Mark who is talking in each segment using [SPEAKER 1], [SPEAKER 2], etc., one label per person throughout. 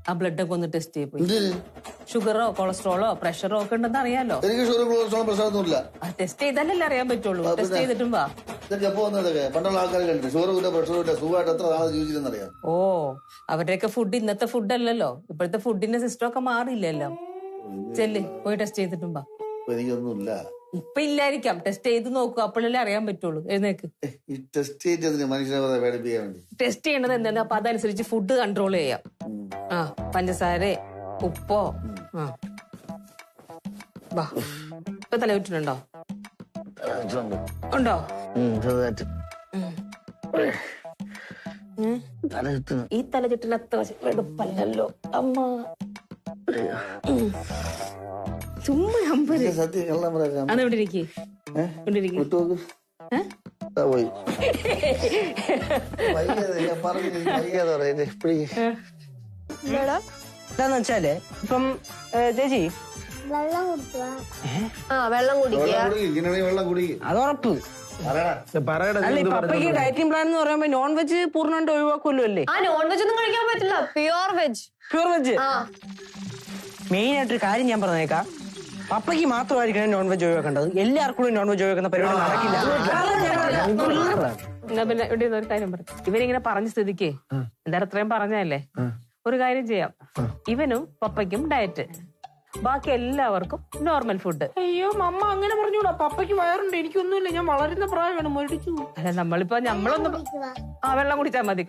[SPEAKER 1] ആ ബ്ലഡ് ഒക്കെ ഒന്ന് ടെസ്റ്റ് ചെയ്യും. ഷുഗറോ കൊളസ്ട്രോളോ പ്രഷറോ ഒക്കെ ഉണ്ടെന്ന് അറിയാലോ.
[SPEAKER 2] എനിക്ക് ഷുഗർ കൊളസ്ട്രോൾ പ്രശ്നമൊന്നുമില്ല.
[SPEAKER 1] ടെസ്റ്റ് ചെയ്താലല്ലേ അറിയാൻ പറ്റുള്ളൂ. ടെസ്റ്റ് ചെയ്തിട്ടും വാ.
[SPEAKER 2] ഇതൊക്കെ എപ്പോ വന്നതൊക്കെ പണ്ടുള്ള ആൾക്കാർ കണ്ടിട്ട് ഷുഗറുമില്ല പ്രഷറുമില്ല സുഖമായിട്ട് എത്ര നാളെ ജീവിച്ചിരുന്നറിയാം.
[SPEAKER 1] ഓ അവരുടെയൊക്കെ ഫുഡ് ഇന്നത്തെ ഫുഡ് അല്ലല്ലോ. ഇപ്പോഴത്തെ ഫുഡിന്റെ സിസ്റ്റം ഒക്കെ മാറിയില്ലല്ലോ. ചെല്ല് പോയി ടെസ്റ്റ് ചെയ്തിട്ടും വാ.
[SPEAKER 2] എനിക്കൊന്നുമില്ല.
[SPEAKER 1] ഇപ്പൊ ഇല്ലായിരിക്കാം. ടെസ്റ്റ് ചെയ്ത് നോക്കൂ, അപ്പോഴല്ലേ അറിയാൻ പറ്റുള്ളൂ. എഴുന്നേക്ക്.
[SPEAKER 2] ഈ ടെസ്റ്റ് ചെയ്തതിന് മനുഷ്യനെ പേടിപ്പിക്കാൻ വേണ്ടി
[SPEAKER 1] ടെസ്റ്റ് ചെയ്യേണ്ടത് എന്താണ്? അപ്പൊ അതനുസരിച്ച് ഫുഡ് കൺട്രോൾ ചെയ്യാം. ആ പഞ്ചസാര ഉപ്പോ വാ. ഇപ്പൊ തലവിട്ടുണ്ടോ? ഉണ്ടോ? ഈ തലചുറ്റിന് അത്ര വെടുപ്പല്ലോ അമ്മ. ചുമ്മാ അതെവിടെ ഇരിക്കേ?
[SPEAKER 3] എന്താന്ന് വെച്ചാല് ഇപ്പം ചേച്ചി
[SPEAKER 4] വെള്ളം കുടിക്കുക.
[SPEAKER 3] അത് ഉറപ്പ്. അല്ല ഇപ്പൊ അപ്പയ്ക്ക് ഡയറ്റിംഗ് പ്ലാൻ എന്ന് പറയുമ്പോ നോൺ വെജ് പൂർണ്ണമായിട്ട് ഒഴിവാക്കുമല്ലോ അല്ലേ?
[SPEAKER 4] ആ നോൺ വെജ് ഒന്നും കഴിക്കാൻ പറ്റില്ല. Pure veg.
[SPEAKER 3] Pure veg. Main ആയിട്ടൊരു കാര്യം ഞാൻ പറഞ്ഞേക്കാം. പപ്പയ്ക്ക് മാത്രമായിരിക്കണം നോൺ വെജ് ഒഴിവാക്കേണ്ടത്. എല്ലാവർക്കും നോൺ വെജ് ഒഴിവാക്കുന്ന പരിപാടി നടക്കില്ല.
[SPEAKER 1] എന്നാ പിന്നെ ഇവിടെ ഒരു കാര്യം പറ. ഇവരിങ്ങനെ പറഞ്ഞ സ്ഥിതിക്ക് എന്തായാലും അത്രയും പറഞ്ഞല്ലേ, ഒരു കാര്യം ചെയ്യാം. ഇവനും പപ്പയ്ക്കും ഡയറ്റ്, ബാക്കി എല്ലാവർക്കും നോർമൽ ഫുഡ്.
[SPEAKER 3] അയ്യോ മമ്മ അങ്ങനെ പറഞ്ഞൂടാ. പപ്പയ്ക്ക് വയറുണ്ട്, എനിക്കൊന്നുമില്ല. ഞാൻ വളരുന്ന പ്രായമാണ്, മേടിച്ചു.
[SPEAKER 1] അല്ല നമ്മളൊന്ന് വെള്ളം കുടിച്ചാൽ മതി.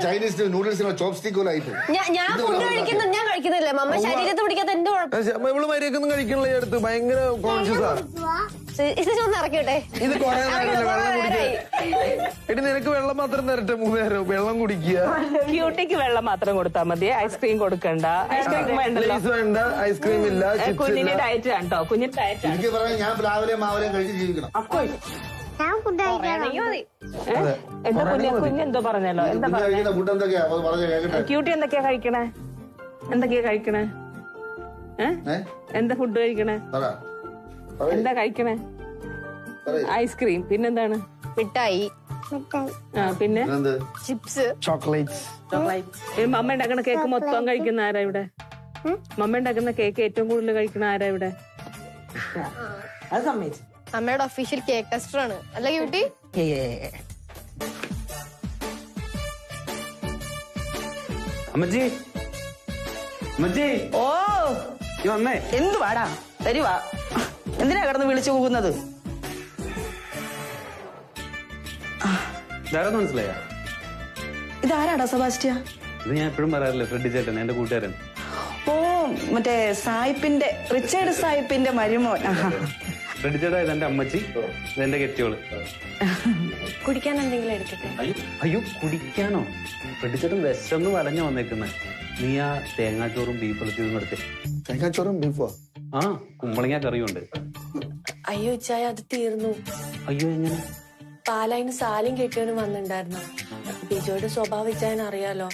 [SPEAKER 2] ചൈനീസ് നൂഡിൽസിനോ ചോപ്സ്റ്റിക്കോ ആയിട്ട്
[SPEAKER 4] ഞാൻ ഫുഡ് കഴിക്കുന്നില്ല. ഞാൻ കഴിക്കുന്നില്ല. മമ്മ ശരീരത്ത് പിടിക്കാത്ത എന്റെ
[SPEAKER 5] ഇവള് മര്യാദക്കൊന്നും കഴിക്കണില്ല. അടുത്ത് ഭയങ്കര കോൺഷ്യസാ.
[SPEAKER 4] ഒന്ന് ഇറക്കിട്ടെ.
[SPEAKER 5] ഇത് കൊറേ നേരമല്ലേ വെള്ളം കുടിക്കുക. എടി നിനക്ക് വെള്ളം മാത്രം തരട്ടെ? 3 നേരം വെള്ളം കുടിക്കുക.
[SPEAKER 1] ക്യൂട്ടിക്ക് വെള്ളം മാത്രം കൊടുത്താൽ മതി. ഐസ്ക്രീം കൊടുക്കണ്ട. ഐസ്ക്രീം
[SPEAKER 5] വേണ്ട, ഐസ്ക്രീം ഇല്ല.
[SPEAKER 1] കുഞ്ഞിന്റെ ഡയറ്റ് കണ്ടോ? കുഞ്ഞിന്റെ ഡയറ്റ്
[SPEAKER 2] എനിക്ക് പറയാം. ഞാൻ രാവിലെ മാവിലെ കഴിച്ച് ജീവിക്കണം.
[SPEAKER 1] എന്താ കുഞ്ഞെന്തോ പറഞ്ഞല്ലോ? എന്താ
[SPEAKER 2] ഫുഡ് എന്തൊക്കെയാ?
[SPEAKER 1] ക്യൂട്ടി എന്തൊക്കെയാ കഴിക്കണേ? എന്താ ഫുഡ് കഴിക്കണേ? എന്താ കഴിക്കണേ? ഐസ്ക്രീം. പിന്നെന്താണ്?
[SPEAKER 4] മിഠായി.
[SPEAKER 1] പിന്നെ
[SPEAKER 4] ചിപ്സ്,
[SPEAKER 5] ചോക്ലേറ്റ്.
[SPEAKER 1] മമ്മ ഉണ്ടാക്കുന്ന കേക്ക് മൊത്തം കഴിക്കുന്ന ആരാ ഇവിടെ? മമ്മ ഉണ്ടാക്കുന്ന കേക്ക് ഏറ്റവും കൂടുതൽ കഴിക്കുന്ന ആരാ ഇവിടെ?
[SPEAKER 3] അത് സമ്മതിച്ചു.
[SPEAKER 4] അമ്മയുടെ ഒഫീഷ്യൽ കേക്ക് ടെസ്റ്റർ ആണ് അല്ല ക്യൂട്ടി?
[SPEAKER 6] അമ്മച്ചി,
[SPEAKER 3] ഓ
[SPEAKER 6] വന്നേ.
[SPEAKER 3] എന്ത് വാടാ തരുവാ. എന്തിനാ കിടന്ന് വിളിച്ചു പോകുന്നത്?
[SPEAKER 6] ഇതാരെന്ന് മനസ്സിലായോ?
[SPEAKER 3] ഇതാരാടാ സെബാസ്റ്റ്യ?
[SPEAKER 6] ഇത് ഞാൻ എപ്പോഴും പറയാറില്ല, ഫ്രെഡി ചേട്ടൻ, എന്റെ കൂട്ടുകാരൻ.
[SPEAKER 3] ഓ മറ്റേ സായിപ്പിന്റെ, റിച്ചേർഡ് സായിപ്പിന്റെ മരുമോൻ.
[SPEAKER 6] ഫ്രെഡി ചേട്ടാ ഇതെന്റെ അമ്മച്ചി, ഇതെന്റെ കെട്ടിയോള്.
[SPEAKER 4] കുടിക്കാൻ എന്തെങ്കിലും എടുക്കട്ടെ?
[SPEAKER 6] അയ്യോ കുടിക്കാനോ? ഫ്രെഡി ചേട്ടൻ വിശന്ന് വലഞ്ഞു വന്നേക്കുന്നത്. നീ ആ തേങ്ങാച്ചോറും ബീഫ് ഇളച്ചതും എടുത്തേ.
[SPEAKER 2] തേങ്ങാച്ചോറും ബീഫോ?
[SPEAKER 6] ആ കുമ്പളങ്ങ കറിയുണ്ട്.
[SPEAKER 4] അയ്യോ ചായ അത് തീർന്നു.
[SPEAKER 6] അയ്യോ എങ്ങനെ?
[SPEAKER 4] പാലായിന് സാലും കെട്ടിയവനും വന്നിട്ടുണ്ടായിരുന്നു. ബിജോയുടെ സ്വഭാവം വെച്ചാൽ അറിയാലോ.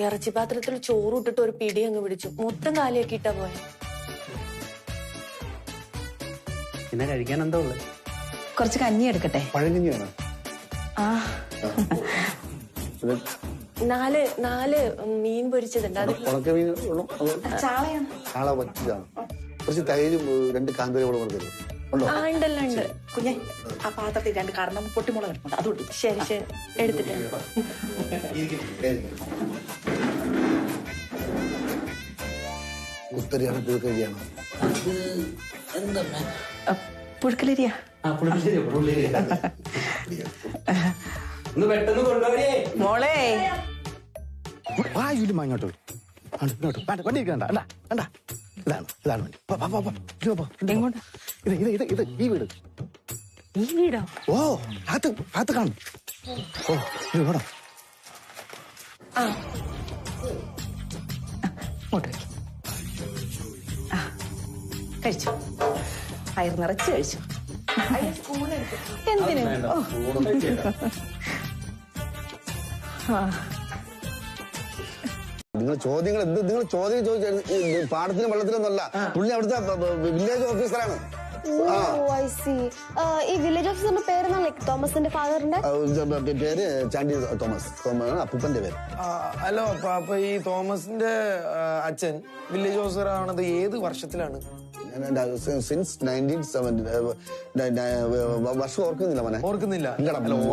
[SPEAKER 4] ഇറച്ചി പാത്രത്തിൽ ചോറ് ഇട്ടിട്ട് ഒരു പിടി അങ്ങ് പിടിച്ചു. മൊത്തം കാലിയൊക്കെ ഇട്ടാ പോയ.
[SPEAKER 6] പിന്നെ കഴിക്കാൻ എന്താ ഉള്ളത്?
[SPEAKER 3] കുറച്ച് കഞ്ഞി എടുക്കട്ടെ?
[SPEAKER 2] പഴങ്കഞ്ഞി വേണം.
[SPEAKER 3] ആ
[SPEAKER 4] 4 മീൻ പൊരിച്ചതുണ്ട്. അത്
[SPEAKER 3] ചാളയാണ്.
[SPEAKER 2] ചാള പറ്റിയതാണ്. കുറച്ച് തൈരും 2 കാന്താരി കൂടെ കൊടുത്തരും.
[SPEAKER 4] ഉണ്ടല്ലോ ഉണ്ട്.
[SPEAKER 3] കുഞ്ഞെ ആ പാത്രത്തിൽ 2 കടന്ന പൊട്ടിമുളക് കിടപ്പുണ്ട്, അതുകൊണ്ട്.
[SPEAKER 4] ശരി ശരി എടുത്തിട്ട്.
[SPEAKER 2] കുത്തരിയാണ് പുഴുക്കരിയാണ്.
[SPEAKER 3] പുഴുക്കലരിയാ?
[SPEAKER 6] പെട്ടെന്ന് കൊണ്ടുപോയേ
[SPEAKER 3] മോളെ.
[SPEAKER 2] ഇങ്ങോട്ട് വണ്ടി ഇതാണ് ഈ വീട്.
[SPEAKER 1] ഈ വീടോ?
[SPEAKER 2] ഓ ഭാഗത്ത് കാണും. ഓ വേണം.
[SPEAKER 3] കഴിച്ചു, വയറ് നിറച്ച് കഴിച്ചു. എന്തിനു?
[SPEAKER 2] നിങ്ങൾ ചോദ്യം ചോദിച്ച പാടത്തിനും വെള്ളത്തിനൊന്നല്ല. പുള്ളി അവിടുത്തെ വില്ലേജ് ഓഫീസറാണ്.
[SPEAKER 7] I see. ഈ വില്ലേജ് ഓഫീസറിന്റെ പേരെന്താ ലൈക് തോമസിന്റെ ഫാദറിന്റെ
[SPEAKER 2] പേര് ചാണ്ടി തോമസ് അപ്പൂപ്പന്റെ പേര്.
[SPEAKER 5] ഹലോ അപ്പൊ ഈ തോമസിന്റെ അച്ഛൻ വില്ലേജ് ഓഫീസർ ആവണത് ഏത് വർഷത്തിലാണ്?
[SPEAKER 2] സിൻസ് 1970. വർഷം ഓർക്കുന്നില്ല മോനെ.
[SPEAKER 5] ഓർക്കുന്നില്ല.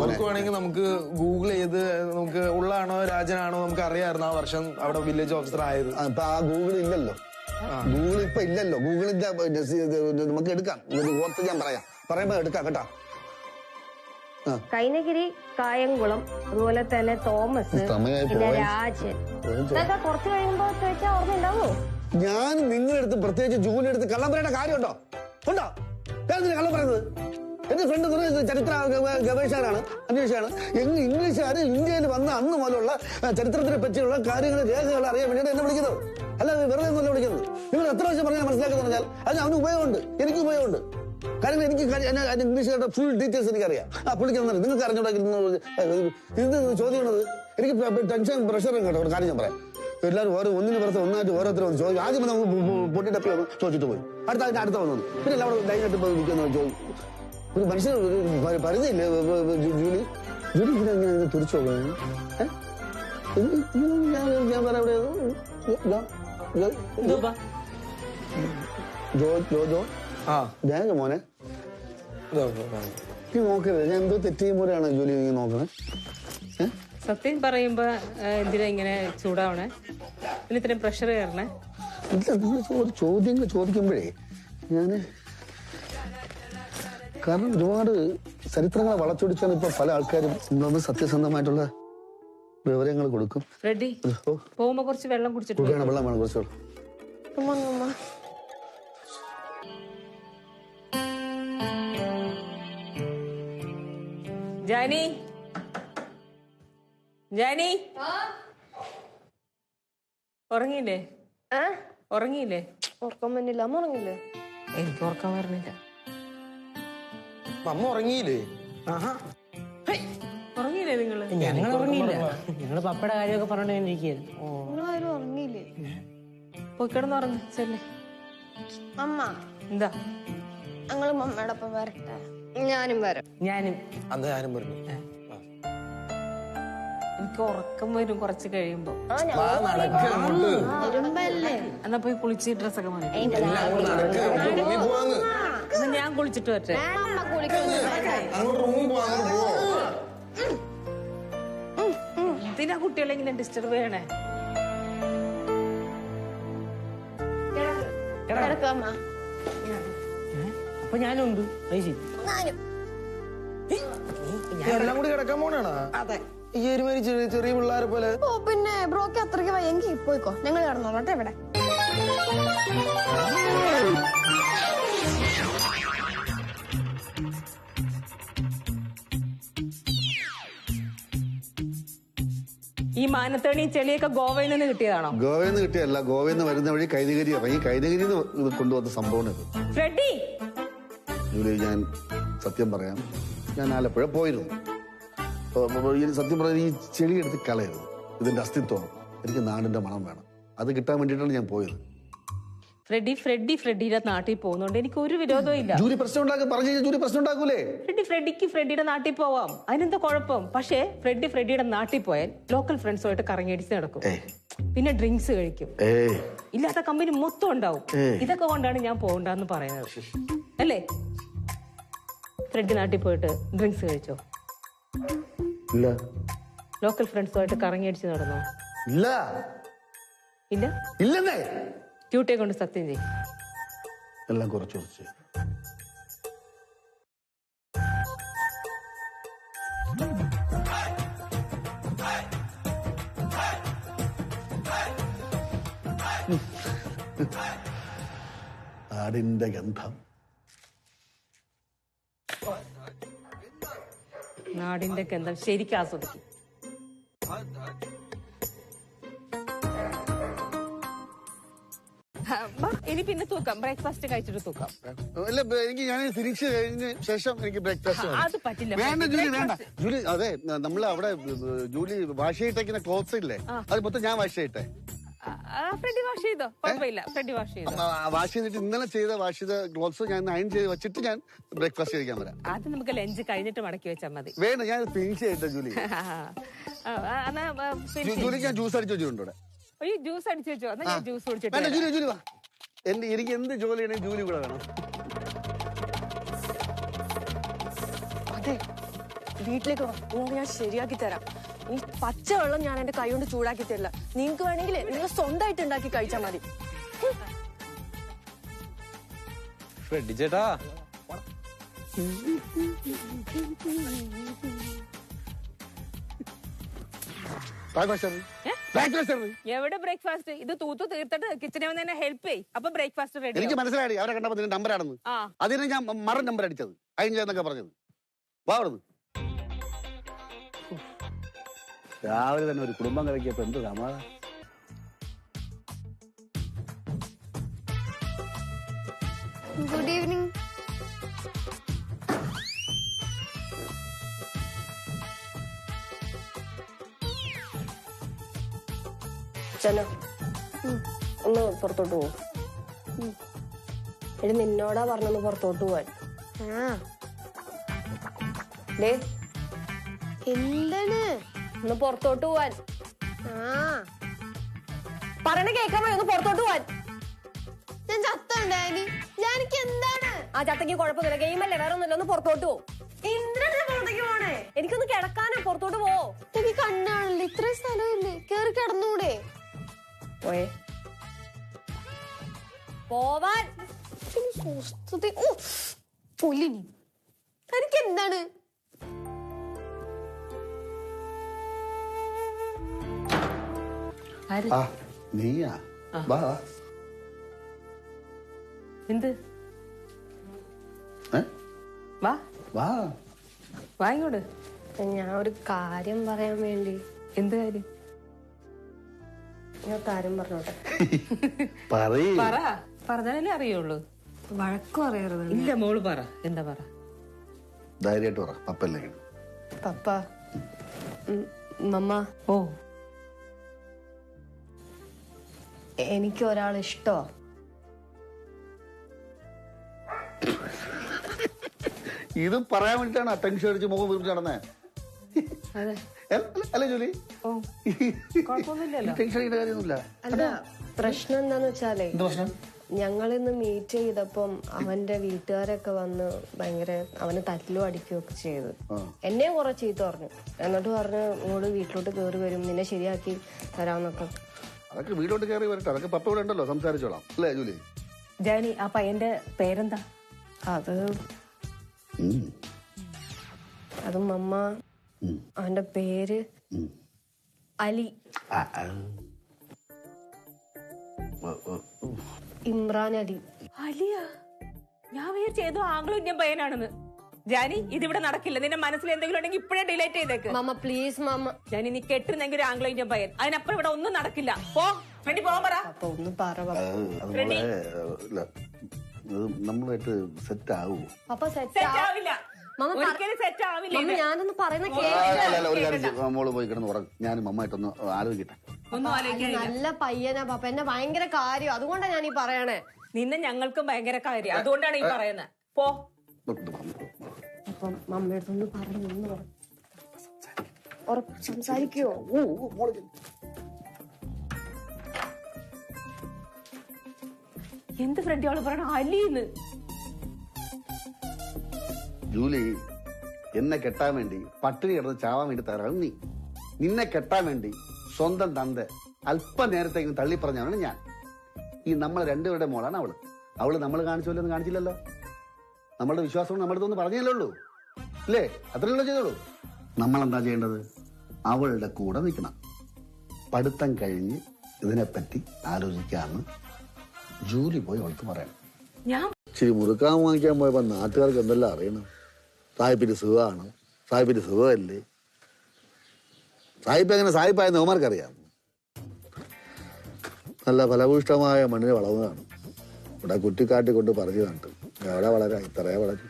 [SPEAKER 5] ഓർക്കുവാണെങ്കിൽ നമുക്ക് ഗൂഗിൾ ചെയ്ത് നമുക്ക് ഉള്ളാണോ രാജനാണോ നമുക്ക് അറിയാമായിരുന്നു ആ വർഷം അവിടെ വില്ലേജ് ഓഫീസർ ആയത്.
[SPEAKER 2] അപ്പൊ ആ ഗൂഗിൾ ഇല്ലല്ലോ. ഗൂഗിൾ ഇപ്പൊ ഇല്ലല്ലോ. ഗൂഗിളിന്റെ നമുക്ക് എടുക്കാം. ഓർത്ത് ഞാൻ പറയുമ്പോ എടുക്കാം കേട്ടോ.
[SPEAKER 7] കൈനഗിരി, കായംകുളം, അതുപോലെ തന്നെ തോമസ്, പിന്നെ രാജൻ. ഇതൊക്കെ കുറച്ച് കഴിയുമ്പോ ചോദിച്ചാൽ ഓർമ്മയുണ്ടാവോ?
[SPEAKER 2] ഞാൻ നിങ്ങളുടെ അടുത്ത് പ്രത്യേകിച്ച് ജൂലി എടുത്ത് കള്ളം പറയേണ്ട കാര്യമുണ്ടോ? ഉണ്ടോ? കള്ളം പറയുന്നത് എന്റെ ഫ്രണ്ട് ചരിത്ര ഗവേഷകനാണ്, അന്വേഷകനാണ്. ഇംഗ്ലീഷുകാർ ഇന്ത്യയിൽ വന്ന അന്ന് മുതലുള്ള ചരിത്രത്തിനെ പറ്റിയുള്ള കാര്യങ്ങൾ, രേഖകൾ അറിയാൻ വേണ്ടിയിട്ട് എന്നെ വിളിക്കുന്നത്. അല്ലാതെ വെറുതെ ഒന്നുമല്ല വിളിക്കുന്നത്. നിങ്ങൾ എത്ര പ്രാവശ്യം പറഞ്ഞാൽ മനസ്സിലാക്കി പറഞ്ഞാൽ അതിന് അവന് ഉപയോഗമുണ്ട്, എനിക്ക് ഉപയോഗമുണ്ട്. കാരണം എനിക്ക് ഇംഗ്ലീഷുകാരുടെ ഫുൾ ഡീറ്റെയിൽസ് എനിക്കറിയാം. പുള്ളിക്കുന്നത് നിങ്ങൾക്ക് അറിഞ്ഞോണ്ടെങ്കിൽ ഇത് ചോദ്യമാണത്. എനിക്ക് ടെൻഷൻ പ്രഷറും കേട്ടോ. ഒരു കാര്യം ഞാൻ പറയാം. എല്ലാവരും ഒന്നിന് പുറത്ത് ഒന്നായിട്ട് ഓരോരുത്തരും വന്ന് ചോദിക്കും. ആദ്യം നമുക്ക് പൊട്ടിട്ടപ്പി വന്ന് ചോദിച്ചിട്ട് പോയി. അടുത്ത വന്നു. പിന്നെ എല്ലാവരും ലൈനായിട്ട് നിൽക്കുന്ന ചോദിക്കും. ഒരു മനുഷ്യന് ഒരു പരിധിയില്ലേ ജൂലി? ജൂലി ഇങ്ങനെ തുറിച്ചു പോകുന്നത് ഞാൻ പറയാം. ബാങ്ക് മോനെ നീ നോക്കരുത്. ഞാൻ എന്തോ തെറ്റ് ചെയ്യുമ്പോഴാണ് ജോലി നീ നോക്കണേ.
[SPEAKER 1] സത്യം പറയുമ്പോ എന്തിനാ ഇങ്ങനെ ചൂടാവണേ? പിന്നെ ഇത്രയും പ്രഷർ കയറണേ?
[SPEAKER 2] ഇല്ല, നിങ്ങൾ ചോദ്യങ്ങൾ ചോദിക്കുമ്പോഴേ ഞാന് കാരണം ഒരുപാട് ചരിത്രങ്ങളെ വളച്ചൊടിച്ചാണ് ഇപ്പൊ പല ആൾക്കാരും നമ്മളൊന്ന് സത്യസന്ധമായിട്ടുള്ള വിവരങ്ങൾ കൊടുക്കും.
[SPEAKER 1] റെഡി പോകുമ്പോ കുറച്ച് വെള്ളം കുടിച്ചിട്ട്
[SPEAKER 2] വെള്ളം വേണം. കുറച്ച് വെള്ളം.
[SPEAKER 1] ജാനി, ജാനി ഉറങ്ങിയില്ലേ? ഉറങ്ങിയില്ലേ?
[SPEAKER 7] ഓർക്കാൻ പറ്റില്ല. അമ്മ ഉറങ്ങില്ലേ?
[SPEAKER 1] എനിക്ക് ഓർക്കാൻ പറഞ്ഞില്ല.
[SPEAKER 5] അമ്മ ഉറങ്ങിയില്ലേ?
[SPEAKER 1] ഉറങ്ങിയില്ലേ നിങ്ങള്?
[SPEAKER 3] ഞങ്ങൾ ഉറങ്ങിയില്ല. ഞങ്ങള് പപ്പയുടെ കാര്യമൊക്കെ പറഞ്ഞോണ്ടിരിക്കുകയായിരുന്നു.
[SPEAKER 7] നിങ്ങളാരും ഉറങ്ങിയില്ലേ?
[SPEAKER 1] പോയി കിടന്നുറങ്ങിച്ചല്ലേ.
[SPEAKER 7] അമ്മ
[SPEAKER 1] എന്താ?
[SPEAKER 7] ഞങ്ങള് മമ്മയുടെ ഒപ്പം വരട്ടെ? ഞാനും വരാം.
[SPEAKER 3] ഞാനും
[SPEAKER 5] പറഞ്ഞു.
[SPEAKER 1] എനിക്ക് ഉറക്കം വരും കുറച്ച് കഴിയുമ്പോ.
[SPEAKER 7] വരുമ്പല്ലേ?
[SPEAKER 1] എന്നാ പോയി കുളിച്ച് ഡ്രസ്സൊക്കെ മാറി. എന്നാ ഞാൻ കുളിച്ചിട്ട് വരട്ടെ. എന്തിനാ കുട്ടികളെ ഇങ്ങനെ ഡിസ്റ്റർബ് ചെയ്യണേ?
[SPEAKER 3] അപ്പൊ ഞാനുണ്ട്.
[SPEAKER 5] എല്ലാം കൂടി കിടക്കാൻ പോണാണോ?
[SPEAKER 3] അതെ.
[SPEAKER 5] ഈ ഒരുമാതിരി ചെറിയ പിള്ളേരെ പോലെ.
[SPEAKER 7] ഓ പിന്നെ ബ്രോക്ക് അത്രയ്ക്ക് വയ്യെങ്കിൽ പോയിക്കോ. ഞങ്ങൾ കിടന്നോട്ടെ ഇവിടെ.
[SPEAKER 1] ഈ മാനത്തേണി ചെളിയൊക്കെ ഗോവയിൽ നിന്ന് കിട്ടിയതാണോ?
[SPEAKER 2] ഗോവയിൽ നിന്ന് കിട്ടിയല്ല. ഗോവയിൽ നിന്ന് വരുന്ന വഴി കൈനഗിരി ഇറങ്ങി കൈനഗിരി കൊണ്ടുവന്ന സംഭവം ഇത്.
[SPEAKER 1] ഫ്രെഡി,
[SPEAKER 2] ജൂലി ഞാൻ സത്യം പറയാം, ഞാൻ ആലപ്പുഴ പോയിരുന്നു. സത്യം പറഞ്ഞാൽ ഈ ചെടി എടുത്ത് കളയരുത്. ഇതിന്റെ അസ്തിത്വം എനിക്ക് നാടിന്റെ മണം വേണം. അത് കിട്ടാൻ വേണ്ടിയിട്ടാണ് ഞാൻ പോയത്.
[SPEAKER 1] ഫ്രെഡിയുടെ നാട്ടിൽ പോകുന്നോണ്ട് എനിക്ക് ഒരു വിരോധവും ഇല്ല.
[SPEAKER 2] ജൂലി പ്രശ്നം ഉണ്ടാക്കും പറഞ്ഞു കഴിഞ്ഞാൽ ജൂലി പ്രശ്നം ഉണ്ടാക്കൂലേ?
[SPEAKER 1] ഫ്രെഡിയുടെ നാട്ടിൽ പോവാം, അതിനെന്താ കുഴപ്പം? പക്ഷേ ഫ്രെഡിയുടെ നാട്ടിൽ പോയാൽ ലോക്കൽ ഫ്രണ്ട്സുമായിട്ട് കറങ്ങിയടിച്ച് നടക്കും, പിന്നെ ഡ്രിങ്ക്സ് കഴിക്കും, ഇല്ലാത്ത കമ്പനി മൊത്തം ഉണ്ടാവും. ഇതൊക്കെ കൊണ്ടാണ് ഞാൻ പോകണ്ടെന്ന് പറയുന്നത്, അല്ലേ? ഫ്രെഡി നാട്ടിൽ പോയിട്ട് ഡ്രിങ്ക്സ് കഴിച്ചോ?
[SPEAKER 2] ഇല്ല.
[SPEAKER 1] ലോക്കൽ ഫ്രണ്ട്സുമായിട്ട് കറങ്ങിയടിച്ച് നടന്നോ?
[SPEAKER 2] ഇല്ല.
[SPEAKER 1] ഇല്ല
[SPEAKER 2] ഇല്ലെന്നേ.
[SPEAKER 1] ക്യൂട്ടിയെ കൊണ്ട് സത്യം ചെയ്യും.
[SPEAKER 2] എല്ലാം കുറച്ച് നാടിന്റെ ഗന്ധം.
[SPEAKER 1] നാടിന്റെ ഗന്ധം ശരിക്കും ആസ്വദിക്കും. ഇനി പിന്നെ തൂക്കാം, ബ്രേക്ക്ഫാസ്റ്റ് കഴിച്ചിട്ട് തൂക്കാം.
[SPEAKER 2] അല്ല, എനിക്ക് ഞാൻ തിരിച്ചു കഴിഞ്ഞ ശേഷം എനിക്ക് ബ്രേക്ക്ഫാസ്റ്റ്
[SPEAKER 1] അത് പറ്റില്ല.
[SPEAKER 2] വേണ്ട ജൂലി, വേണ്ട ജൂലി. അതെ, നമ്മൾ അവിടെ ജൂലി വാഷ് ചെയ്തിട്ടേക്കുന്ന ക്ലോത്ത്സ് ഇല്ലേ, അത് മൊത്തം ഞാൻ വാഷ് ചെയ്യട്ടെ?
[SPEAKER 1] ഫ്രെഡി വാഷ് ചെയ്തോ, കുഴപ്പമില്ല. ഫ്രെഡി വാഷ് ചെയ്തോ.
[SPEAKER 2] വാഷ് ചെയ്തിട്ട് ഇന്നലെ വാഷ് ചെയ്ത ക്ലോത്ത്സ് ഞാൻ അയൺ ചെയ്ത് വെച്ചിട്ട് ഞാൻ ബ്രേക്ക്ഫാസ്റ്റ് കഴിക്കാൻ വരാം.
[SPEAKER 1] അത് നമുക്ക് ലഞ്ച് കഴിഞ്ഞിട്ട് മടക്കി വെച്ചാൽ മതി.
[SPEAKER 2] വേണ്ട, ഞാൻ ഫിനിഷ് ചെയ്തിട്ട് ജൂലി. ജൂലിക്ക് ഞാൻ ജ്യൂസ് അടിച്ചു വെച്ചിട്ടുണ്ട് ഇവിടെ.
[SPEAKER 1] അയ്യോ, ജ്യൂസ് അടിച്ചു വെച്ചോ? എന്നാ ഞാൻ ജ്യൂസ്
[SPEAKER 2] വേണ്ട
[SPEAKER 1] കുടിച്ചിട്ട്.
[SPEAKER 2] ജൂലി, ജൂലി വാ. എനിക്ക് എന്ത് ജോലിയാണെങ്കിൽ ജൂലി കൂടെ വേണം.
[SPEAKER 4] അതെ, വീട്ടിലേക്ക് വാ, ഞാൻ ശരിയാക്കി തരാം. ഈ പച്ചവെള്ളം ഞാൻ എന്റെ കൈ കൊണ്ട് ചൂടാക്കി തരില്ല. നിങ്ങൾക്ക് വേണമെങ്കിൽ നിങ്ങൾ സ്വന്തമായിട്ട് ഉണ്ടാക്കി കഴിച്ചാൽ മതി.
[SPEAKER 6] ഫ്രെഡി ചേട്ടാ,
[SPEAKER 1] എവിടെ ബ്രേക്ക്ഫാസ്റ്റ്? ഇത് തൂത്തു തീർത്തിട്ട് കിച്ചണിൽ വന്ന് തന്നെ ഹെൽപ്പ് ചെയ്യും. അപ്പൊ ബ്രേക്ക്ഫാസ്റ്റ് റെഡി.
[SPEAKER 2] എനിക്ക് മനസ്സിലായി അവരെ കണ്ടപ്പോ നിന്റെ നമ്പറാണെന്ന്. അതിന് ഞാൻ മറ നമ്പർ അടിച്ചത് അതിനൊക്കെ പറഞ്ഞത്. വാ അവിടുന്ന്. രാവിലെ തന്നെ ഒരു കുടുംബം കഴിക്കപ്പോ എന്ത് സമാധാനം.
[SPEAKER 7] Good evening.
[SPEAKER 4] ചെന്ന ഒന്ന് പുറത്തോട്ട് പോവും. എടി നിന്നോടാ പറഞ്ഞൊന്ന് പുറത്തോട്ട് പോവാൻ.
[SPEAKER 7] എന്താണ്?
[SPEAKER 4] ഒന്ന് പുറത്തോട്ട് പോവാൻ. പറയണ കേൾക്കാൻ പോയി, ഒന്ന് പുറത്തോട്ട് പോവാൻ.
[SPEAKER 7] ഞാൻ ചത്തുണ്ടായി. എനിക്ക് എന്താണ്?
[SPEAKER 4] ആ ചത്തക്ക് കുഴപ്പമൊന്നുമില്ല, ഗെയിമല്ലേ, വേറെ ഒന്നുമില്ല. ഒന്ന് പുറത്തോട്ട് പോവും. എന്തിനാണ് പുറത്തേക്ക് പോണേ? എനിക്കൊന്ന് കിടക്കാനാ, പുറത്തോട്ട് പോവോ?
[SPEAKER 7] എനിക്ക് കണ്ണാണല്ലോ, ഇത്രയും സ്ഥലമില്ലേ, കേറി കിടന്നൂടെ?
[SPEAKER 4] പോയേ പോവാൻ.
[SPEAKER 7] പുലിനി എനിക്ക് എന്താണ്?
[SPEAKER 2] നീയാ? വാ.
[SPEAKER 1] എന്ത്? വാ
[SPEAKER 2] വാ
[SPEAKER 1] വാ ഇങ്ങോട്ട്.
[SPEAKER 4] ഞാൻ ഒരു കാര്യം പറയാൻ വേണ്ടി.
[SPEAKER 1] എന്ത് കാര്യം?
[SPEAKER 4] ഞാൻ കാര്യം പറഞ്ഞോട്ടെ.
[SPEAKER 1] പറ, പറഞ്ഞാലേ അറിയുള്ളൂ.
[SPEAKER 4] വഴക്ക് പറയരുത്.
[SPEAKER 1] ഇല്ല മോള് പറ. എന്താ പറ?
[SPEAKER 2] ധൈര്യമായിട്ട് പറ. പപ്പല്ലേ
[SPEAKER 4] പപ്പ, മമ്മ,
[SPEAKER 1] ഓ,
[SPEAKER 4] എനിക്ക് ഒരാൾ ഇഷ്ടോ.
[SPEAKER 2] ഇത് പറയാൻ വേണ്ടിട്ടാണ് അറ്റൻഷൻ അടിച്ച് മുഖം വീർപ്പിച്ച് നടന്നേ. അല്ലേ ജോലി?
[SPEAKER 1] കുഴപ്പമൊന്നുമില്ലല്ലോ.
[SPEAKER 2] ടെൻഷൻ ചെയ്യേണ്ട കാര്യമൊന്നുമില്ല.
[SPEAKER 4] അല്ല, പ്രശ്നം എന്താന്ന് വെച്ചാലേ,
[SPEAKER 2] പ്രശ്നം
[SPEAKER 4] ഞങ്ങളിന്ന് മീറ്റ് ചെയ്തപ്പം അവന്റെ വീട്ടുകാരൊക്കെ വന്ന് ഭയങ്കര അവന് തല്ലും അടിക്കുകയും ഒക്കെ ചെയ്തു. എന്നെ കുറെ ചീത്ത പറഞ്ഞു. എന്നിട്ട് പറഞ്ഞു ഇങ്ങോട്ട് വീട്ടിലോട്ട് കയറി വരും, നിന്നെ ശരിയാക്കി തരാന്നൊക്കെ.
[SPEAKER 2] അതൊക്കെ വീടോട്ട് കയറി വരട്ടെ, അതൊക്കെ പപ്പ ഇവിടെ ഉണ്ടല്ലോ, സംസാരിച്ചോളാം. അല്ലേ ജൂലി?
[SPEAKER 1] ജാനി, ആ പയ്യന്റെ പേരെന്താ?
[SPEAKER 4] അത് മമ്മ, അവന്റെ പേര് അലി. ഇമ്രാൻ അലി.
[SPEAKER 1] അലിയാ? ഞാൻ വിചാരിച്ച ഏതോ ആംഗ്ലോ ഇന്ത്യൻ പയ്യനാണെന്ന്. ജാനി, ഇതിവിടെ നടക്കില്ല. നിന്റെ മനസ്സിൽ എന്തെങ്കിലും ഉണ്ടെങ്കിൽ ഇപ്പഴേ ഡിലീറ്റ് ചെയ്തേക്ക്.
[SPEAKER 4] മമ്മ പ്ലീസ് മമ്മ.
[SPEAKER 1] ജാനി, നീ കെട്ടുന്നെങ്കിൽ ആംഗ്ലോ ഇന്ത്യൻ പയ്യൻ. അതിനപ്പുറം ഇവിടെ ഒന്നും നടക്കില്ല. പോ, വേണ്ടി പോകാൻ പറ.
[SPEAKER 4] അപ്പൊ ഒന്ന് പറ.
[SPEAKER 2] നമ്മളായിട്ട് സെറ്റ് ആവൂ?
[SPEAKER 4] പപ്പ സെറ്റ്
[SPEAKER 1] സെറ്റ് ആവില്ല.
[SPEAKER 4] മമ്മ
[SPEAKER 1] ഒരിക്കലും സെറ്റ് ആവില്ല.
[SPEAKER 4] ഞാനൊന്ന് പറയുന്ന
[SPEAKER 2] ഒരു കാര്യം, മോള് പോയി കിടന്ന് ഉറങ്ങും. ഞാനും അമ്മയായിട്ടൊന്ന് ആലോചിക്കട്ടെ.
[SPEAKER 1] ഒന്നും ആലോചിക്കാനില്ല.
[SPEAKER 4] നല്ല പയ്യനാ പപ്പ, എന്നെ ഭയങ്കര കാര്യം, അതുകൊണ്ടാണ് ഞാൻ ഈ പറയണേ.
[SPEAKER 1] നിന്നെ ഞങ്ങൾക്കും ഭയങ്കര കാര്യം, അതുകൊണ്ടാണ് ഈ പറയുന്നത്. പോ.
[SPEAKER 4] അപ്പം മമ്മയടുത്തൊന്ന് പറഞ്ഞു സംസാരിക്കോ?
[SPEAKER 1] എന്ത് ഫ്രണ്ട് അവള് പറയണ? അലിന്ന്.
[SPEAKER 2] ജൂലി, എന്നെ കെട്ടാൻ വേണ്ടി പട്ടിണി കിടന്ന് ചാവാൻ വേണ്ടി തരാം നീ. നിന്നെ കെട്ടാൻ വേണ്ടി സ്വന്തം തന്ത അല്പം നേരത്തേക്ക് തള്ളിപ്പറഞ്ഞാണ് ഞാൻ. ഈ നമ്മൾ രണ്ടുപേരുടെ മോളാണ് അവള്. അവള് നമ്മൾ കാണിച്ചോല്ലെന്ന് കാണിച്ചില്ലല്ലോ. നമ്മളുടെ വിശ്വാസം നമ്മുടെ അടുത്തൊന്ന് പറഞ്ഞല്ലേ ഉള്ളൂ, അല്ലേ? അത്രയല്ലോ ചെയ്തോളൂ. നമ്മളെന്താ ചെയ്യേണ്ടത്? അവളുടെ കൂടെ നിൽക്കണം. പഠിത്തം കഴിഞ്ഞ് ഇതിനെപ്പറ്റി ആലോചിക്കാമെന്ന് ജൂലി പോയി അവൾക്ക് പറയണം. ഇച്ചിരി മുറുക്കാൻ വാങ്ങിക്കാൻ പോയപ്പോ നാട്ടുകാർക്ക് എന്തെല്ലാം അറിയണം. സാഹിബിന് സുഖമാണ്, സാഹിബിന് സുഖമല്ലേ. സാഹിബ് എങ്ങനെ സാഹിബായെന്ന് അവന്മാർക്കറിയാം. നല്ല ഫലഭൂഷ്ടമായ മണ്ണിന് വളർന്നതാണ്. ഇവിടെ കുറ്റിക്കാട്ടി കൊണ്ട് പറഞ്ഞു നട്ടു. എവിടെ വളരാ? ഇത്രയാ വളരും.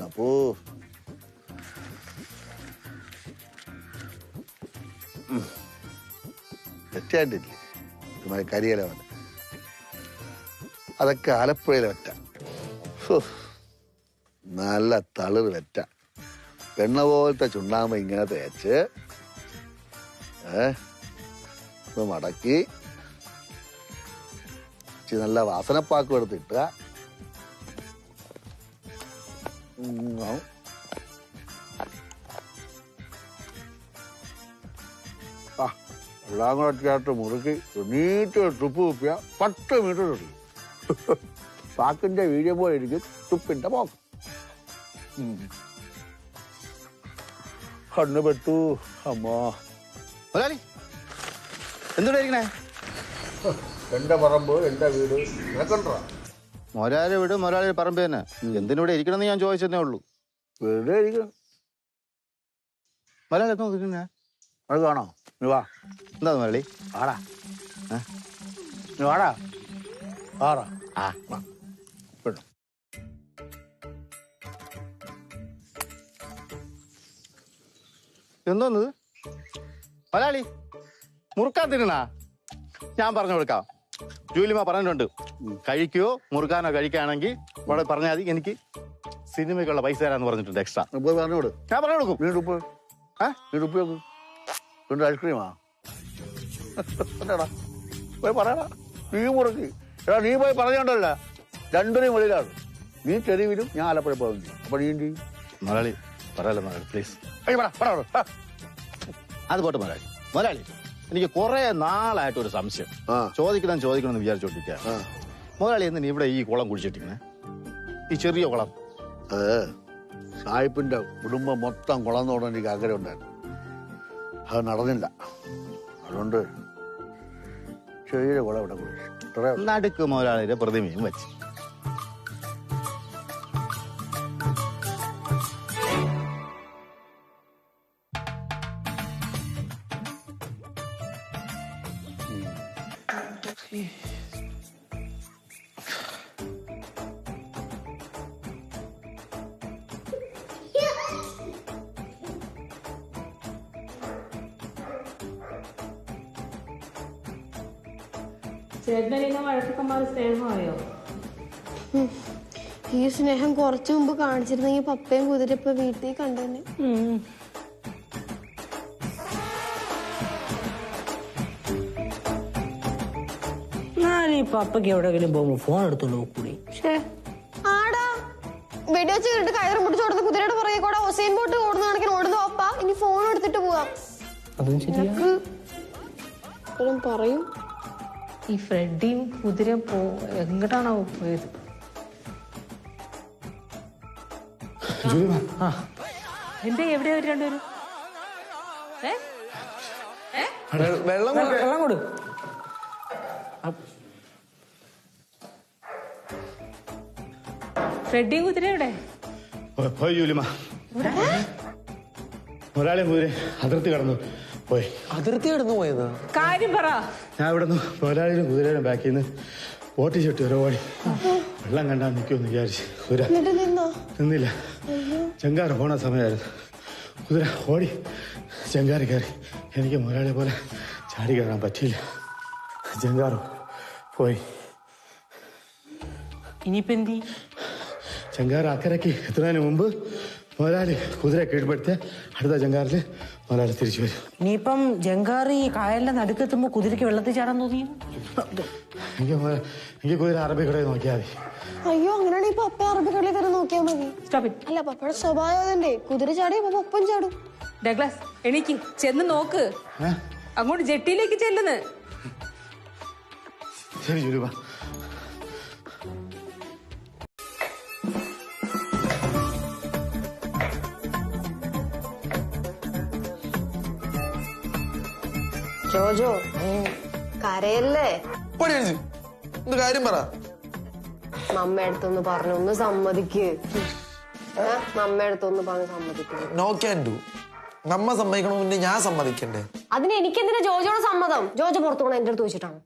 [SPEAKER 2] അപ്പോ വെറ്റാണ്ടില്ലേ കരിയില പോലെ, അതൊക്കെ ആലപ്പുഴയിലെ വെറ്റ. നല്ല തളിർ വെറ്റ, വെണ്ണ പോലത്തെ ചുണ്ണാമ്പ് ഇങ്ങനെ തേച്ച് മടക്കി നല്ല വാസനപ്പാക്കും എടുത്തിട്ട് എല്ലാം കൂടെ ചേർത്ത് മുറുക്കി നീറ്റ് ട്രിപ്പ് കുപ്പിയ 10 മീറ്റർ കിട്ടും. പാക്കിന്റെ വീഡിയോ പോലെ ഇരിക്കും തുപ്പിന്റെ പോക്ക്. കണ്ണു പെട്ടു അമ്മ.
[SPEAKER 8] മുതലാളി എന്തുകൂടെ ഇരിക്കണേ?
[SPEAKER 2] എന്റെ പറമ്പ് എന്റെ വീട് നിനക്കണ്ടാ?
[SPEAKER 8] മുതലാളി വീട് മുതലാളി പറമ്പ് തന്നെ. എന്തിനൂടെ ഇരിക്കണമെന്ന് ഞാൻ ചോദിച്ചതേ ഉള്ളൂ.
[SPEAKER 2] വെറുതെ ഇരിക്കണം.
[SPEAKER 8] മുതലാളി എന്തോ ഇരിക്കണേ?
[SPEAKER 2] അത് കാണോ? നീ വാ.
[SPEAKER 8] എന്താ മുതലാളി?
[SPEAKER 2] വാടാ, നീ വാടാ. വാടാ.
[SPEAKER 8] ആ എന്തോന്നത് മുതലാളി? മുറുക്കാൻ തിന്നാ? ഞാൻ പറഞ്ഞു കൊടുക്കാം. ജൂലിമ പറഞ്ഞിട്ടുണ്ട്, കഴിക്കുകയോ മുറുക്കാനോ കഴിക്കുകയാണെങ്കിൽ ഇവിടെ പറഞ്ഞാൽ മതി, എനിക്ക് സിനിമയ്ക്കുള്ള പൈസ തരാന്ന് പറഞ്ഞിട്ടുണ്ട് എക്സ്ട്രാ.
[SPEAKER 2] പറഞ്ഞോട്,
[SPEAKER 8] ഞാൻ പറഞ്ഞു കൊടുക്കും.
[SPEAKER 2] നീ ഉപ്പ് വീണ്ടും ഐസ്ക്രീമാ? പോയി പറയടാ, നീ മുറുക്കി. എടാ നീ പോയി പറഞ്ഞോണ്ടല്ല, രണ്ടിനെയും വെളിയിലാണ്. നീ തെരുവിലും ഞാൻ ആലപ്പുഴ പോകുന്നു. അപ്പൊ നീ എന്ത് ചെയ്യും?
[SPEAKER 8] മുതലാളി പറയല്ലോ മുതലാളി, പ്ലീസ്. അത് പോട്ടെ മുതലാളി. മുതലാളി എനിക്ക് കുറെ നാളായിട്ടൊരു സംശയം, ചോദിക്കണമെന്ന് വിചാരിച്ചോണ്ടിരിക്കുക. മുതലാളി എന്തിനാ ഇവിടെ ഈ കുളം കുഴിച്ചിട്ടിങ്ങനെ, ഈ ചെറിയ കുളം?
[SPEAKER 2] സായിപ്പിന്റെ കുടുംബം മൊത്തം കുളം തോടാൻ എനിക്ക് ആഗ്രഹം ഉണ്ടായിരുന്നു. അത് നടന്നില്ല. അതുകൊണ്ട് ചെറിയ കുളം ഇവിടെ കുഴിച്ചു.
[SPEAKER 8] നടുക്ക് മുതലാളിയുടെ പ്രതിമയും വെച്ച്.
[SPEAKER 1] ചേട്ടനെ വഴക്കൊക്കെ മാറി സ്നേഹമായോ?
[SPEAKER 4] ഈ സ്നേഹം കുറച്ചു മുമ്പ് കാണിച്ചിരുന്നെങ്കിൽ പപ്പയും കുതിരപ്പ വീട്ടിൽ കണ്ടു.
[SPEAKER 3] ഞാൻ ഈ പപ്പയ്ക്ക് എവിടെയെങ്കിലും പോകുമ്പോ ഫോൺ എടുത്തോണ്ട് കൂടി.
[SPEAKER 4] ആടാ വെടി വെച്ച് കണ്ടിട്ട് കയറും പിടിച്ച് കൊടുത്ത് കുതിരയുടെ പുറകെ കൂടെ ഹൊസൈൻ ബോട്ട് ഓടുന്ന കണക്കിന് ഓടുന്ന പപ്പ ഇനി ഫോൺ എടുത്തിട്ട് പോവാം. പറയും.
[SPEAKER 1] ഈ ഫ്രെഡിയും കുതിര എങ്ങോട്ടാണോ പോയത്? എന്താ എവിടെയാ ഒരു രണ്ടുപേരും?
[SPEAKER 5] വെള്ളം
[SPEAKER 3] കൊടു.
[SPEAKER 1] ഫ്രെഡിയും കുതിര എവിടെ?
[SPEAKER 8] പോയി ജൂലിമ. മുതലാളിയും കുതിര അതിർത്തി കടന്നു പോയി.
[SPEAKER 5] അതിർത്തി കടന്നു പോയത്?
[SPEAKER 1] കാര്യം പറ.
[SPEAKER 8] ഞാൻ ഇവിടെ നിന്ന് മുതലാളിയും കുതിരയുടെ ബാക്കിൽ നിന്ന് ഓട്ടി ചുട്ടി ഒരു ഓടി വെള്ളം കണ്ടാൽ നിൽക്കുമെന്ന് വിചാരിച്ചു. കുതിര നിന്നില്ല. ചെങ്കാറ് പോണ സമയമായിരുന്നു. കുതിര ഓടി ചെങ്കാറ് കയറി. എനിക്ക് മുതലാളിയെ പോലെ ചാടി കയറാൻ പറ്റിയില്ല. ചെങ്കാറ് പോയി.
[SPEAKER 3] ഇനിയിപ്പോ എന്തി?
[SPEAKER 8] ചെങ്കാറ് അക്കരയ്ക്ക് എത്തുന്നതിന് മുമ്പ് മുതലാളി കുതിര കീഴ്പ്പെടുത്തി അടുത്ത ചെങ്കാറിൽ മുതലാളി തിരിച്ചു വരും.
[SPEAKER 3] ഇനിയിപ്പം ജങ്കാറി കായലിന്റെ നടുക്കെത്തുമ്പോ കുതിരക്ക് വെള്ളത്തിൽ ചാടാൻ തോന്നി.
[SPEAKER 8] എനിക്ക് കുതിര അറബിക്കടയിൽ നോക്കിയാൽ മതി.
[SPEAKER 4] അയ്യോ അങ്ങനെയാണെങ്കിൽ പപ്പ അറബിക്കടലിൽ കയറി നോക്കിയാൽ മതി. അല്ല പപ്പയുടെ സ്വഭാവം അതല്ലേ, കുതിര ചാടി പപ്പ ഒപ്പം ചാടും.
[SPEAKER 1] ഡഗ്ലസ് എണീക്ക്, ചെന്ന് നോക്ക്. അങ്ങോട്ട് ജെട്ടിയിലേക്ക് ചെല്ലുന്നു.
[SPEAKER 8] ശരി ജൂലിമ.
[SPEAKER 4] ജോജോ കരയല്ലേ?
[SPEAKER 5] എന്ത് കാര്യം പറ.
[SPEAKER 4] മമ്മ അടുത്തൊന്ന് പറഞ്ഞു ഒന്ന് സമ്മതിക്ക്. മമ്മ അടുത്തൊന്ന് പറഞ്ഞ് സമ്മതിക്കുന്നു.
[SPEAKER 5] No can do. നമ്മ സമ്മതിക്കണോ പിന്നെ ഞാൻ സമ്മതിക്കണ്ടേ?
[SPEAKER 4] അതിന് എനിക്കെന്തിനാ ജോജോയുടെ സമ്മതം? ജോജോ പുറത്തു പോകണം എന്റെ അടുത്ത് വെച്ചിട്ടാണ്.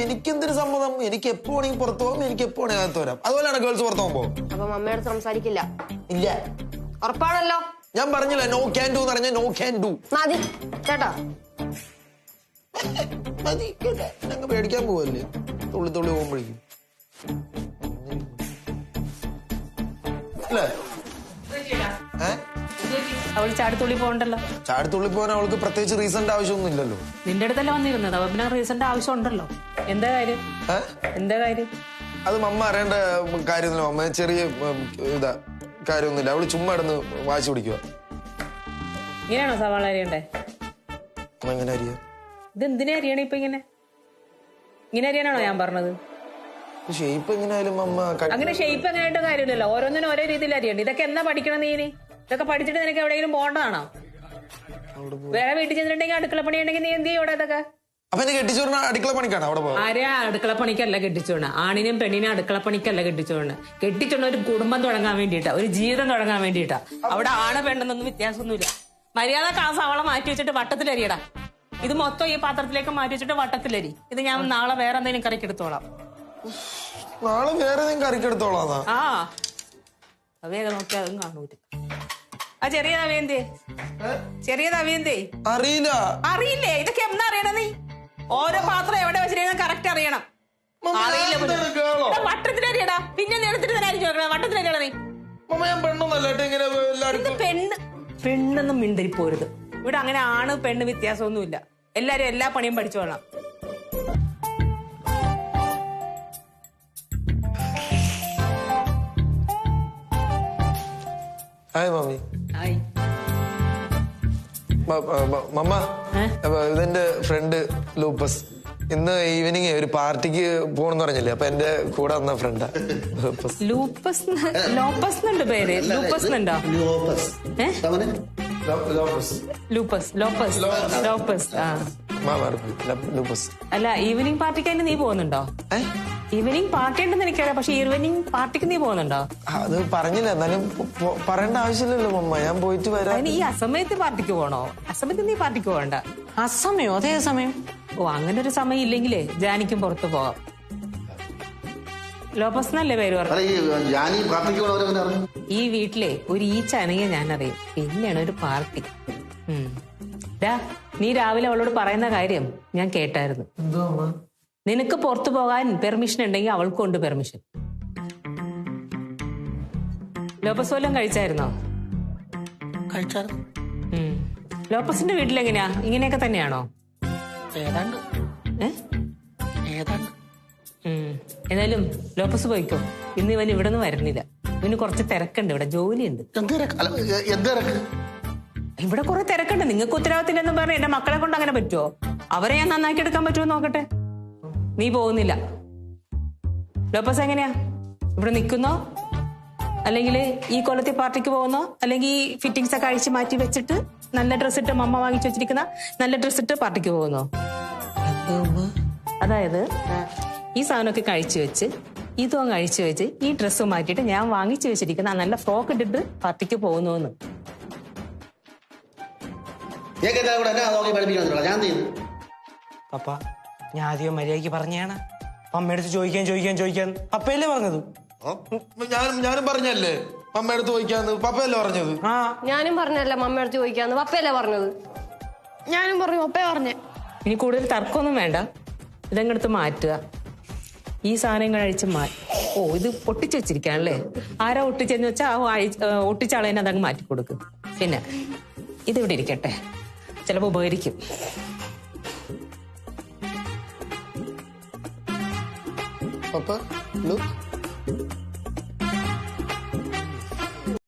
[SPEAKER 5] എനിക്കെന്തിനു സമ്മതം? എനിക്ക് എപ്പോ വേണമെങ്കിൽ പുറത്തു പോകാം, എനിക്ക് എപ്പോ വേണമെങ്കിൽ അകത്ത് വരാം. അതുപോലെയാണ് ഗേൾസ് പുറത്തു പോകുമ്പോ.
[SPEAKER 4] അപ്പൊ മമ്മയോട് സംസാരിക്കില്ല?
[SPEAKER 5] ഇല്ല.
[SPEAKER 4] ഉറപ്പാണല്ലോ?
[SPEAKER 5] ഞാൻ പറഞ്ഞില്ല നോ ക്യാൻ ഡു എന്ന് പറഞ്ഞാൽ നോ ക്യാൻ ഡു.
[SPEAKER 4] മതി ചേട്ടാ.
[SPEAKER 5] ഞങ്ങൾ പേടിക്കാൻ പോവല്ലേ തുള്ളി തുള്ളി പോകുമ്പോഴേക്കും അല്ലേ?
[SPEAKER 1] അവൾ ചാടിത്തുള്ളി പോകണ്ടല്ലോ.
[SPEAKER 5] ചാടിത്തുള്ളി പോകാൻ അവൾക്ക് പ്രത്യേകിച്ച് റീസണിന്റെ ആവശ്യമൊന്നും ഇല്ലല്ലോ.
[SPEAKER 1] നിന്റെ അടുത്തല്ല വന്നിരുന്നത്, അപ്പൊ പിന്നെ റീസണിന്റെ ആവശ്യം ഉണ്ടല്ലോ. എന്താ കാര്യം? എന്താ കാര്യം?
[SPEAKER 5] അത് മമ്മ അറിയേണ്ട കാര്യമൊന്നുമില്ല. മമ്മ ചെറിയ ഇതാ കാര്യമൊന്നുമില്ല. അവള് ചുമ്മാ ഇടന്ന് വാശി പിടിക്കുക.
[SPEAKER 1] ഇങ്ങനെയാണോ സവാള അരിയണ്ടേ?
[SPEAKER 5] എങ്ങനെ അറിയാ?
[SPEAKER 1] ഇത് എന്തിനാ അരിയണേ ഇപ്പൊ ഇങ്ങനെ അരിയാനാണോ ഞാൻ പറഞ്ഞത്?
[SPEAKER 5] ഷേപ്പ് എങ്ങനെയായാലും മമ്മ
[SPEAKER 1] അങ്ങനെ ഷേപ്പ് എങ്ങനെയായിട്ട് കാര്യമില്ലല്ലോ. ഓരോന്നിനും ഓരോ രീതിയിൽ അരിയണ്ട. ഇതൊക്കെ എന്നാ പഠിക്കണം നീ? ഇതൊക്കെ പഠിച്ചിട്ട് നിനക്ക് എവിടെയെങ്കിലും പോകേണ്ടതാണോ? വേറെ വീട്ടിൽ ചെന്നിട്ടുണ്ടെങ്കിൽ അടുക്കള പണി ഉണ്ടെങ്കിൽ നീ എന്ത് ചെയ്യോടെ? അതൊക്കെ
[SPEAKER 5] അപ്പൊ എന്നെ കെട്ടിച്ചോണ അടുക്കള പണിക്കാണ് അവിടെ പോകുന്നത്.
[SPEAKER 1] ആരെയാ അടുക്കള പണിക്കല്ല കെട്ടിച്ചോണ്? ആണിനും പെണ്ണിനും അടുക്കള പണിക്കല്ല കെട്ടിച്ചോണ്. കെട്ടിച്ചോണ്ട് ഒരു കുടുംബം തുടങ്ങാൻ വേണ്ടിയിട്ടാ, ഒരു ജീവിതം തുടങ്ങാൻ വേണ്ടിയിട്ടാ. അവിടെ ആണ് പെണ്ണെന്നൊന്നും വ്യത്യാസമൊന്നുമില്ല. മര്യാദ സവള മാറ്റി വെച്ചിട്ട് വട്ടത്തിലരിയടാ. ഇത് മൊത്തം ഈ പാത്രത്തിലേക്ക് മാറ്റി വെച്ചിട്ട് വട്ടത്തിലരി. ഇത് ഞാൻ നാളെ വേറെ എന്തെങ്കിലും കറിക്കെടുത്തോളാം.
[SPEAKER 5] നാളെ വേറെ എന്തെങ്കിലും കറിക്കെടുത്തോളാം.
[SPEAKER 1] ആ വേഗം നോക്കിയാൽ അതും കാണൂല. ആ ചെറിയ തവിയന്തേ? ചെറിയ തവിയന്തേ?
[SPEAKER 5] അറിയില്ല.
[SPEAKER 1] അറിയില്ലേ? ഇതൊക്കെ എന്നാ അറിയണം നീ? ഓരോ പാത്രം എവിടെ വെച്ചിട്ട് കറക്റ്റ് അറിയണം. അറിയില്ല. വട്ടത്തിലരിയടാ. പിന്നെ നേരത്തിന് തന്നെ ചോദിക്കണം. വട്ടത്തിലരിയടാ നീ. പെണ്ണൊന്നും മിണ്ടരിപ്പോരുത്. ഇവിടെ അങ്ങനെ ആണ് പെണ്ണ് വ്യത്യാസമൊന്നുമില്ല. എല്ലാരും എല്ലാ പണിയും പഠിച്ചോളാം.
[SPEAKER 5] Hi mummy.
[SPEAKER 1] Hi
[SPEAKER 5] mamma. ഇതെന്റെ ഫ്രണ്ട് ലൂപ്പസ്. ഇന്ന് ഈവനിങ് ഒരു പാർട്ടിക്ക് പോണെന്ന് പറഞ്ഞില്ലേ, അപ്പൊ എന്റെ കൂടെ വന്ന ഫ്രണ്ടാ ലൂപ്പസ്.
[SPEAKER 1] ലോപ്പസ് എന്നുണ്ട് പേര്. ലൂപ്പസ് എന്നുണ്ടോ? ലോപ്പസ്. അല്ല, ഈവനിങ് പാർട്ടിക്ക് നീ പോകുന്നുണ്ടോ? ഈവനിങ് പാർട്ടി ഉണ്ടെന്ന് എനിക്കറിയാം. പക്ഷെ ഈവനിങ് പാർട്ടിക്ക് നീ പോകുന്നുണ്ടോ?
[SPEAKER 5] അത് പറഞ്ഞില്ല. എന്നാലും പറയേണ്ട ആവശ്യമില്ലല്ലോ മമ്മ. ഞാൻ പോയിട്ട് വരാം.
[SPEAKER 1] ഈ അസമയത്ത് പാർട്ടിക്ക് പോകണോ? അസമയത്ത് നീ പാർട്ടിക്ക് പോകണ്ട.
[SPEAKER 3] അസമയോ? അതേ സമയം?
[SPEAKER 1] ഓ, അങ്ങനെ ഒരു സമയം ഇല്ലെങ്കിലേ ജാനിക്കും പുറത്തു പോകാം. ലോപ്പസ് എന്നല്ലേ പേര് പറഞ്ഞു? ഈ വീട്ടിലെ ഒരു ഈച്ച അനങ്ങിയ ഞാനറിയും. പിന്നെയാണ് ഒരു പാർട്ടി. നീ രാവിലെ അവളോട് പറയുന്ന കാര്യം ഞാൻ കേട്ടായിരുന്നു. നിനക്ക് പുറത്തു പോകാൻ പെർമിഷൻ ഉണ്ടെങ്കിൽ അവൾക്കുണ്ട് പെർമിഷൻ. ലോപ്പസ് വല്ലതും കഴിച്ചായിരുന്നോ?
[SPEAKER 3] കഴിച്ചായിരുന്നു.
[SPEAKER 1] ലോപ്പസിന്റെ വീട്ടിലെങ്ങനെയാ? ഇങ്ങനെയൊക്കെ തന്നെയാണോ?
[SPEAKER 3] ഏതാണ്ട്.
[SPEAKER 1] എന്നാലും ലോപ്പസ് പോയിക്കോ. ഇന്ന് ഇവൻ ഇവിടെ നിന്ന് വരുന്നില്ല. ഇവന് കുറച്ച് തിരക്കുണ്ട്. ഇവിടെ ജോലിയുണ്ട്. ഇവിടെ കുറെ തിരക്കുണ്ട്. നിങ്ങൾക്ക് ഉത്തരവാദിത്തമില്ലെന്ന് പറഞ്ഞ് എന്റെ മക്കളെ കൊണ്ട് അങ്ങനെ പറ്റുമോ? അവരെ ഞാൻ നന്നാക്കി എടുക്കാൻ പറ്റുമോ നോക്കട്ടെ. നീ പോകുന്നില്ല. ലോപ്പസ് എങ്ങനെയാ? ഇവിടെ നിൽക്കുന്നോ? അല്ലെങ്കിൽ ഈ കൊല്ലത്തെ പാർട്ടിക്ക് പോകുന്നോ? അല്ലെങ്കിൽ ഈ ഫിറ്റിംഗ്സ് ഒക്കെ അഴിച്ച് മാറ്റി വെച്ചിട്ട് നല്ല ഡ്രസ് ഇട്ട് മമ്മ വാങ്ങിച്ചു വെച്ചിരിക്കുന്ന നല്ല ഡ്രസ് ഇട്ട് പാർട്ടിക്ക് പോകുന്നോ? അതായത് ഈ സാധനമൊക്കെ കഴിച്ചു വെച്ച് ഇതും അങ്ങ് അഴിച്ചു വെച്ച് ഈ ഡ്രസ്സ് മാറ്റിയിട്ട് ഞാൻ വാങ്ങിച്ചു വെച്ചിരിക്കുന്ന നല്ല ഫ്രോക്ക് ഇട്ടിട്ട് പാർട്ടിക്ക് പോകുന്നു.
[SPEAKER 3] പപ്പ, ഞാൻ ആദ്യം മര്യാദയ്ക്ക് പറഞ്ഞാണ്. അമ്മയടുത്ത് ചോദിക്കാൻ പപ്പയല്ലേ പറഞ്ഞത്?
[SPEAKER 5] ഞാനും പറഞ്ഞല്ലേ അമ്മയടുത്ത് ചോദിക്കാന്ന്. പപ്പയല്ലേ പറഞ്ഞത്?
[SPEAKER 4] ഞാനും പറഞ്ഞല്ല മമ്മയടുത്ത് ചോദിക്കാന്ന്. പപ്പയല്ലേ പറഞ്ഞത്? ഞാനും പറഞ്ഞു, പപ്പയ പറഞ്ഞേ.
[SPEAKER 1] ഇനി കൂടുതൽ തർക്കമൊന്നും വേണ്ട. ഇതങ്ങടുത്ത് മാറ്റുക. ഈ സാധനങ്ങൾ അഴിച്ച് ഓ, ഇത് ഒട്ടിച്ചു വെച്ചിരിക്കാണല്ലേ? ആരാ ഒട്ടിച്ചെന്ന് വെച്ചാൽ ഒട്ടിച്ചാളെന്നെ അതങ്ങ് മാറ്റി കൊടുക്കും. പിന്നെ ഇതിവിടെ ഇരിക്കട്ടെ, ചിലപ്പോൾ ഉപകരിക്കും.
[SPEAKER 5] പപ്പ, look.